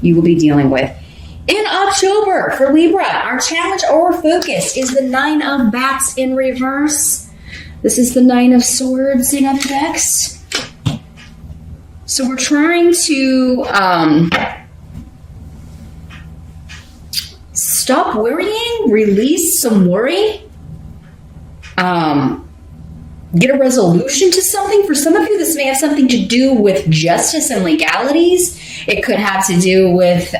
you will be dealing with. In October for Libra, our challenge or focus is the 9 of Bats in reverse. This is the 9 of Swords in other decks. So we're trying to stop worrying, release some worry, get a resolution to something. For some of you, this may have something to do with justice and legalities. It could have to do with,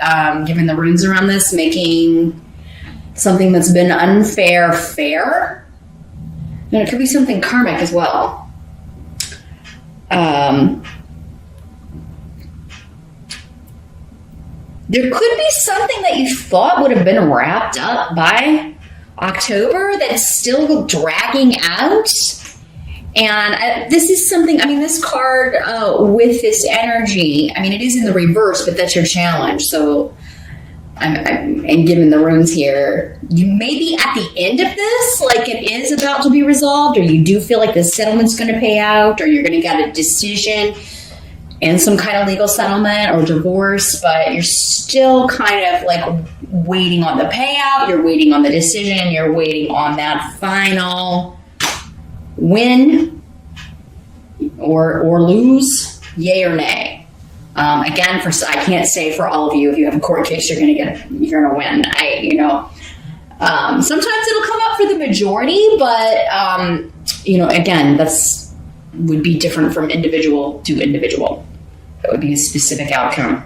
given the runes around this, making something that's been unfair fair. And it could be something karmic as well. There could be something that you thought would have been wrapped up by October that's still dragging out. And this is something, I mean, this card with this energy, I mean, it is in the reverse, but that's your challenge. So, and given the runes here, you may be at the end of this, like it is about to be resolved, or you do feel like the settlement's going to pay out, or you're going to get a decision and some kind of legal settlement or divorce, but you're still kind of like waiting on the payout, you're waiting on the decision, you're waiting on that final win or lose, yay or nay. Again, I can't say for all of you, if you have a court case, you're gonna win. Sometimes it'll come up for the majority, but again, that's would be different from individual to individual. That would be a specific outcome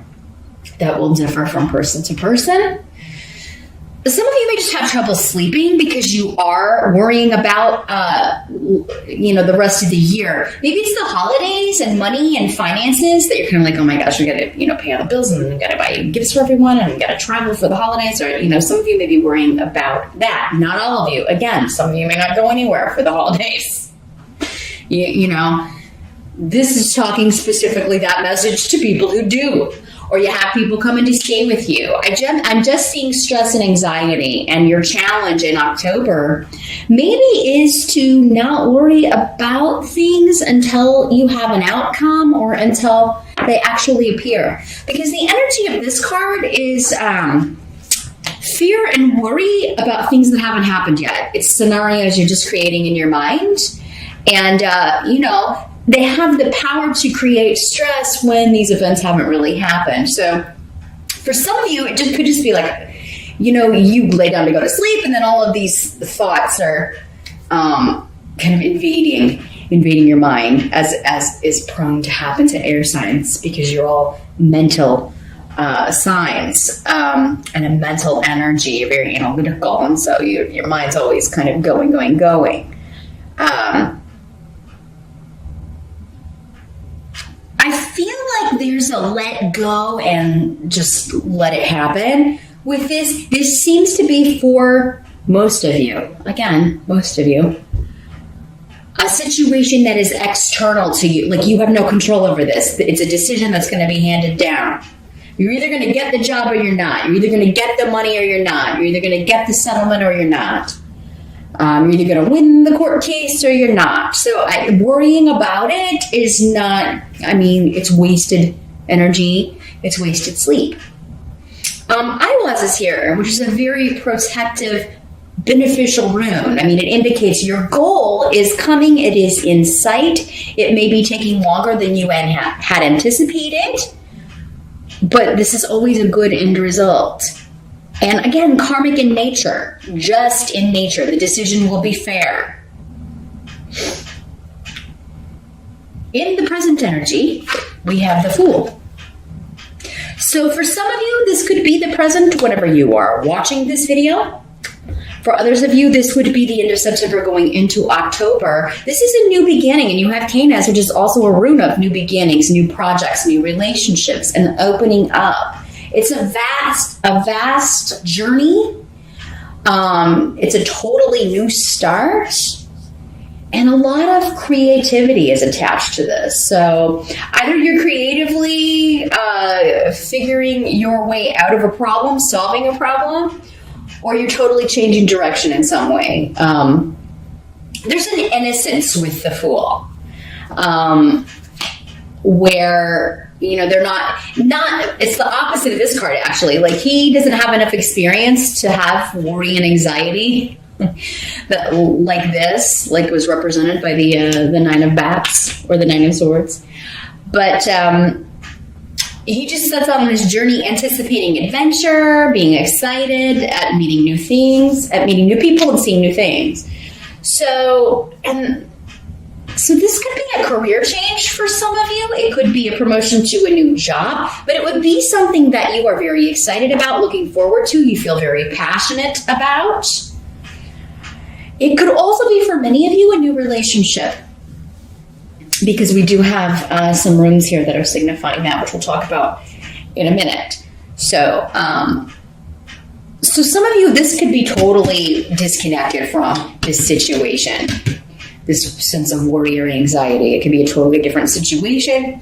that will differ from person to person. Some of you may just have trouble sleeping because you are worrying about, the rest of the year. Maybe it's the holidays and money and finances that you're kind of like, oh my gosh, we got to, pay all the bills and we got to buy gifts for everyone and we got to travel for the holidays. Or, some of you may be worrying about that. Not all of you. Again, some of you may not go anywhere for the holidays. This is talking specifically that message to people who do. Or you have people coming to stay with you. I'm just seeing stress and anxiety, and your challenge in October maybe is to not worry about things until you have an outcome or until they actually appear. Because the energy of this card is fear and worry about things that haven't happened yet. It's scenarios you're just creating in your mind. And, they have the power to create stress when these events haven't really happened. So for some of you, it could just be like, you lay down to go to sleep and then all of these thoughts are kind of invading your mind, as is prone to happen to air signs because you're all mental signs and a mental energy. You're very analytical, and so your mind's always kind of going. I feel like there's a let go and just let it happen with this. This seems to be for most of you. Again, most of you. A situation that is external to you. Like you have no control over this. It's a decision that's going to be handed down. You're either going to get the job or you're not. You're either going to get the money or you're not. You're either going to get the settlement or you're not. You're either going to win the court case or you're not. So worrying about it is not, it's wasted energy. It's wasted sleep. Eyelashes is here, which is a very protective, beneficial rune. It indicates your goal is coming. It is in sight. It may be taking longer than you had anticipated, but this is always a good end result. And again, karmic in nature, just in nature. The decision will be fair. In the present energy, we have the Fool. So for some of you, this could be the present whenever you are watching this video. For others of you, this would be the end of September going into October. This is a new beginning, and you have Canis, which is also a rune of new beginnings, new projects, new relationships, and opening up. It's a vast journey. It's a totally new start. And a lot of creativity is attached to this. So either you're creatively figuring your way out of a problem, solving a problem, or you're totally changing direction in some way. There's an innocence with the Fool, where they're not, it's the opposite of this card, actually. Like, he doesn't have enough experience to have worry and anxiety that like this, like was represented by the Nine of Bats or the Nine of Swords. But he just sets out on his journey anticipating adventure, being excited at meeting new things, at meeting new people and seeing new things. So this could be a career change for some of you. It could be a promotion to a new job, but it would be something that you are very excited about, looking forward to, you feel very passionate about. It could also be for many of you a new relationship, because we do have some runes here that are signifying that, which we'll talk about in a minute. So some of you, this could be totally disconnected from this situation, this sense of worry or anxiety. It could be a totally different situation.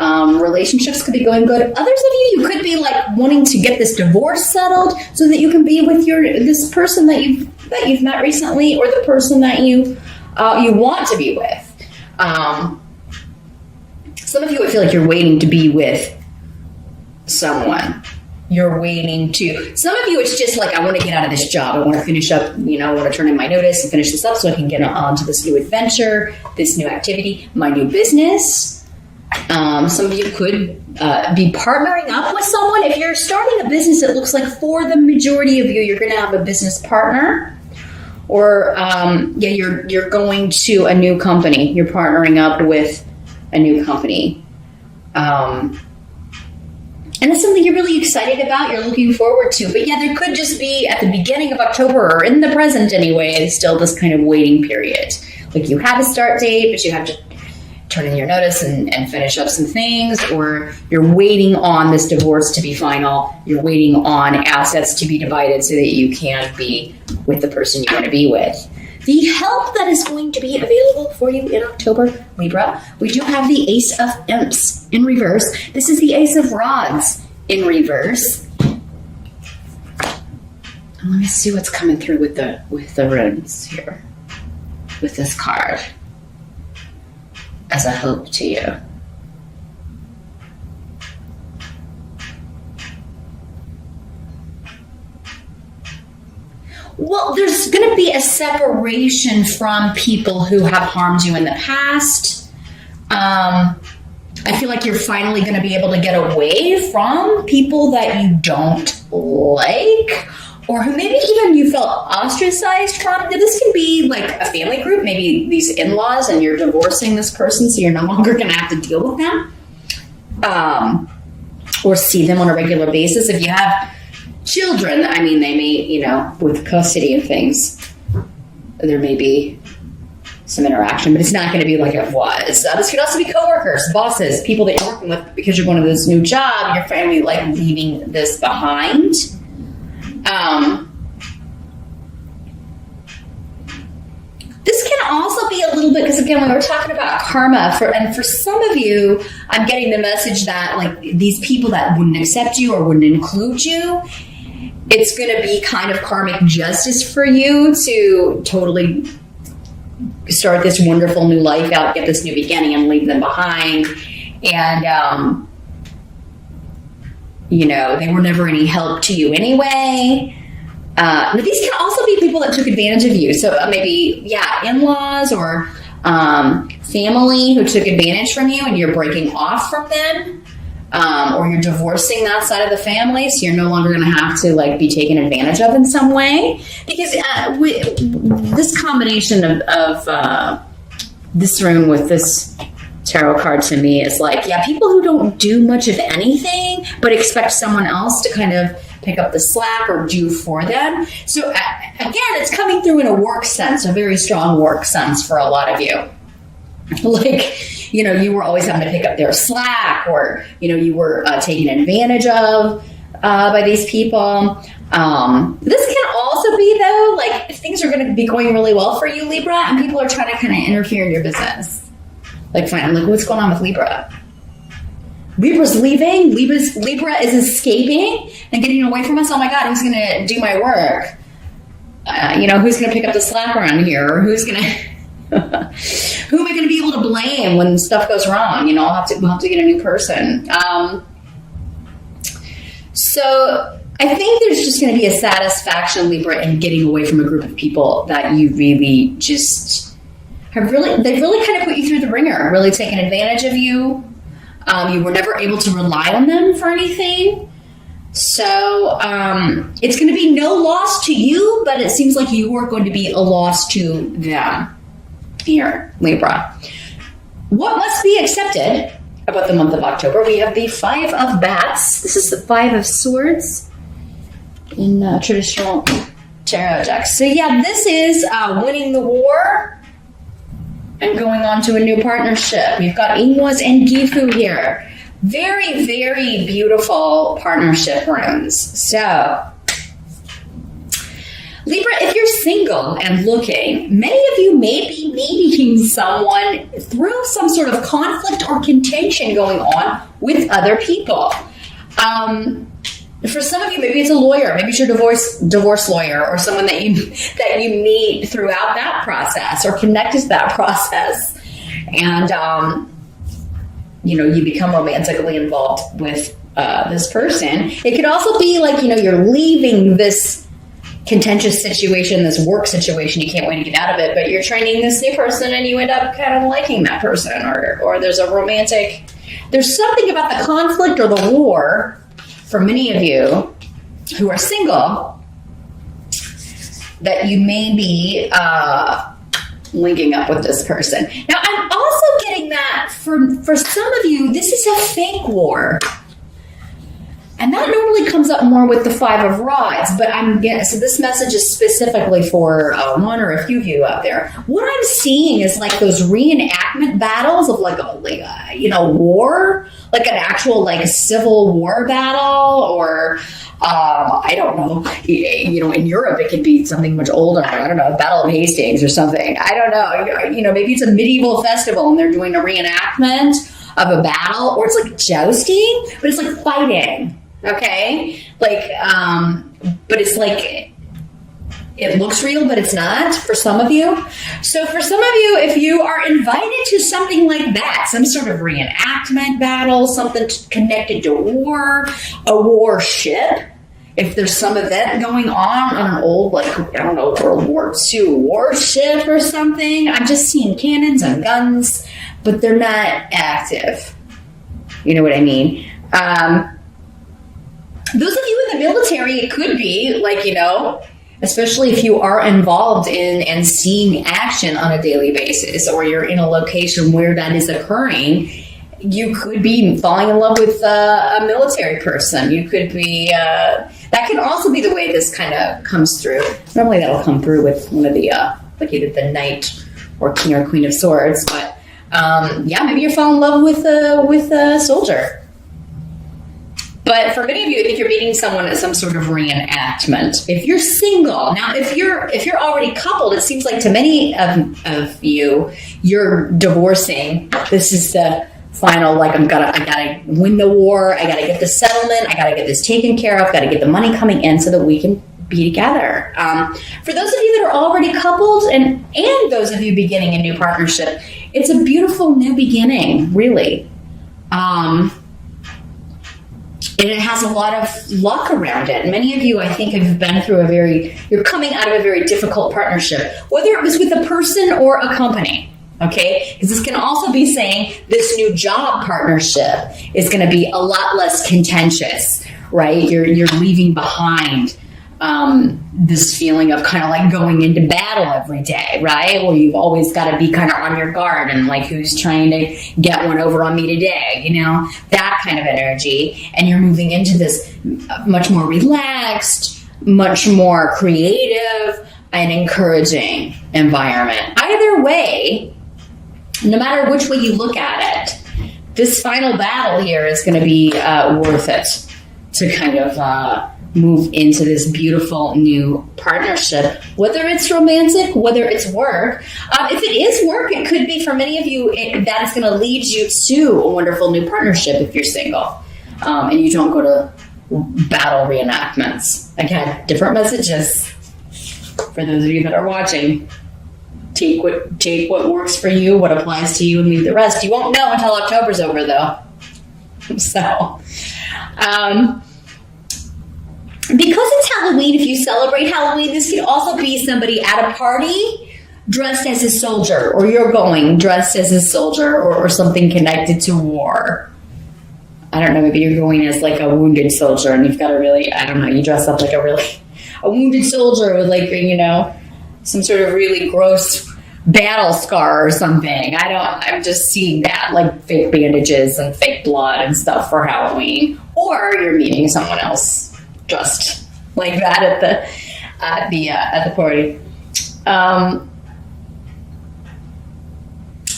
Relationships could be going good. Others of you could be like wanting to get this divorce settled so that you can be with this person that you've met recently, or the person that you want to be with. Some of you would feel like you're waiting to be with someone. You're waiting to. Some of you, it's just like, I want to get out of this job. I want to finish up, I want to turn in my notice and finish this up so I can get on to this new adventure, this new activity, my new business. Some of you could be partnering up with someone. If you're starting a business, it looks like for the majority of you, you're going to have a business partner. Or, you're going to a new company. You're partnering up with a new company. And it's something you're really excited about, you're looking forward to. But yeah, there could just be at the beginning of October, or in the present anyway, still this kind of waiting period. Like, you have a start date, but you have to turn in your notice and finish up some things, or you're waiting on this divorce to be final. You're waiting on assets to be divided so that you can be with the person you want to be with. The help that is going to be available for you in October, Libra, we do have the Ace of Imps in reverse. This is the Ace of Rods in reverse. And let me see what's coming through with the runes here, with this card, as a hope to you. Well, there's going to be a separation from people who have harmed you in the past. I feel like you're finally going to be able to get away from people that you don't like, or who maybe even you felt ostracized from. This can be like a family group, maybe these in-laws, and you're divorcing this person, so you're no longer going to have to deal with them, or see them on a regular basis. If you have children, I mean, they may, with custody of things, there may be some interaction, but it's not going to be like it was. This could also be coworkers, bosses, people that you're working with because you're going to this new job, your family, like, leaving this behind. This can also be a little bit, because again, when we're talking about karma, for some of you, I'm getting the message that, like, these people that wouldn't accept you or wouldn't include you, it's going to be kind of karmic justice for you to totally start this wonderful new life out, get this new beginning, and leave them behind. And, they were never any help to you anyway. But these can also be people that took advantage of you. So maybe, in-laws or family who took advantage from you, and you're breaking off from them. Or you're divorcing that side of the family, so you're no longer going to have to, like, be taken advantage of in some way. Because this combination of this rune with this tarot card to me is like, people who don't do much of anything, but expect someone else to kind of pick up the slack or do for them. So again, it's coming through in a work sense, a very strong work sense for a lot of you. Like, you were always having to pick up their slack, or, you were taken advantage of by these people. This can also be, though, like, if things are going to be going really well for you, Libra, and people are trying to kind of interfere in your business. Like, fine, like, what's going on with Libra? Libra's leaving. Libra is escaping and getting away from us. Oh my God, who's going to do my work? Who's going to pick up the slack around here? Or who's going to Who am I going to be able to blame when stuff goes wrong? You know, we'll have to get a new person. So I think there's just going to be a satisfaction, Libra, in getting away from a group of people that you really just they've really kind of put you through the ringer, really taken advantage of you. You were never able to rely on them for anything. So it's going to be no loss to you, but it seems like you are going to be a loss to them. Here, Libra. What must be accepted about the month of October? We have the Five of Bats. This is the Five of Swords in traditional tarot decks. So yeah, this is winning the war and going on to a new partnership. We've got Ingwas and Gifu here. Very, very beautiful partnership runes. So, Libra, if you're single and looking, many of you may be meeting someone through some sort of conflict or contention going on with other people. For some of you, maybe it's a lawyer, maybe it's your divorce lawyer, or someone that you meet throughout that process or connected to that process, and you become romantically involved with this person. It could also be like you're leaving this contentious situation, this work situation, you can't wait to get out of it, but you're training this new person and you end up kind of liking that person, or there's something about the conflict or the war for many of you who are single that you may be linking up with this person. Now, I'm also getting that for some of you, this is a fake war. And that normally comes up more with the Five of Rods, but so this message is specifically for one or a few of you out there. What I'm seeing is like those reenactment battles of like a war, like an actual like Civil War battle, or I don't know, in Europe it could be something much older. I don't know, Battle of Hastings or something. I don't know. Maybe it's a medieval festival and they're doing a reenactment of a battle, or it's like jousting, but it's like fighting. Okay, but it's like it looks real, but it's not for some of you. So for some of you, if you are invited to something like that, some sort of reenactment battle, something connected to war, a warship, if there's some event going on an old, World War II warship or something, I'm just seeing cannons and guns, but they're not active. You know what I mean? Those of you in the military, it could be especially if you are involved in and seeing action on a daily basis, or you're in a location where that is occurring, you could be falling in love with a military person. You could be, that can also be the way this kind of comes through. Normally that'll come through with one of the, either the Knight or King or Queen of Swords, but maybe you're falling in love with a soldier. But for many of you, I think you're meeting someone at some sort of reenactment. If you're single, now if you're already coupled, it seems like to many of you, you're divorcing. This is the final, I gotta win the war, I gotta get the settlement, I gotta get this taken care of, gotta get the money coming in so that we can be together. For those of you that are already coupled and those of you beginning a new partnership, it's a beautiful new beginning, really. And it has a lot of luck around it. Many of you, I think, have been through you're coming out of a very difficult partnership, whether it was with a person or a company, okay? Because this can also be saying this new job partnership is going to be a lot less contentious, right? You're leaving behind this feeling of kind of like going into battle every day, right? Well, you've always got to be kind of on your guard and like, who's trying to get one over on me today, that kind of energy. And you're moving into this much more relaxed, much more creative and encouraging environment. Either way, no matter which way you look at it, this final battle here is going to be worth it to kind of move into this beautiful new partnership, whether it's romantic, whether it's work. If it is work, it could be for many of you, that is going to lead you to a wonderful new partnership if you're single and you don't go to battle reenactments. Again, different messages for those of you that are watching. take what works for you, what applies to you, and leave the rest. You won't know until October's over, though. So, because it's Halloween, if you celebrate Halloween, this could also be somebody at a party dressed as a soldier, or you're going dressed as a soldier, or something connected to war. I don't know, maybe you're going as like a wounded soldier, and you've got a really, I don't know, you dress up like a wounded soldier with like, you know, some sort of really gross battle scar or something. I'm just seeing that, like fake bandages and fake blood and stuff for Halloween. Or you're meeting someone else dressed like that at the party.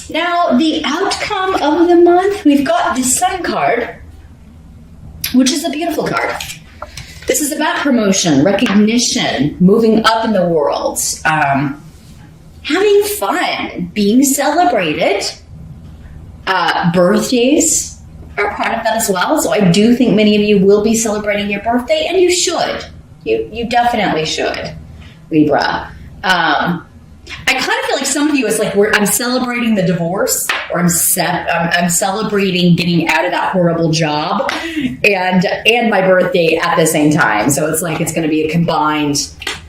Now, the outcome of the month, we've got the Sun card, which is a beautiful card. This is about promotion, recognition, moving up in the world, having fun, being celebrated. Birthdays are part of that as well. So I do think many of you will be celebrating your birthday, and you should. You definitely should, Libra. I kind of feel like some of you is like, I'm celebrating the divorce, or I'm celebrating getting out of that horrible job, and my birthday at the same time. So it's like it's going to be a combined,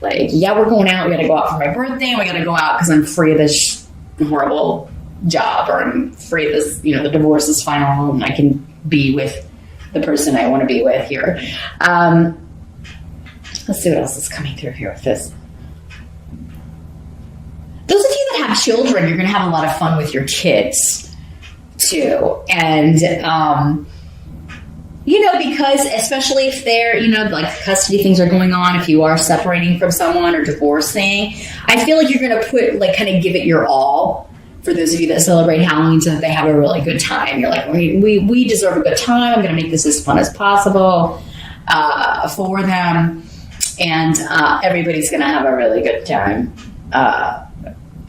like, yeah, we're going out. We got to go out for my birthday, and we got to go out because I'm free of this horrible job, or I'm free of this. You know, the divorce is final, and I can be with the person I want to be with here. Let's see what else is coming through here with this. Those of you that have children, you're going to have a lot of fun with your kids, too. And, you know, because especially if they're, you know, like custody things are going on, if you are separating from someone or divorcing, I feel like you're going to put, like, kind of give it your all for those of you that celebrate Halloween so that they have a really good time. You're like, we deserve a good time. I'm going to make this as fun as possible for them. And everybody's going to have a really good time.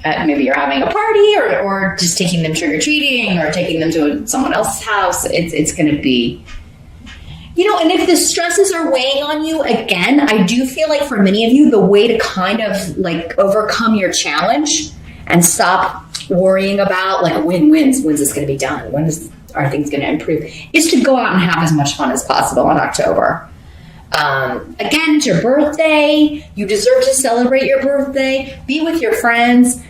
Maybe you're having a party, or just taking them trick-or-treating, or taking them to someone else's house. It's going to be, you know, and if the stresses are weighing on you, again, I do feel like for many of you, the way to kind of like overcome your challenge and stop worrying about like when's this going to be done? Are things going to improve? Is to go out and have as much fun as possible in October. Again, it's your birthday. You deserve to celebrate your birthday. Be with your friends.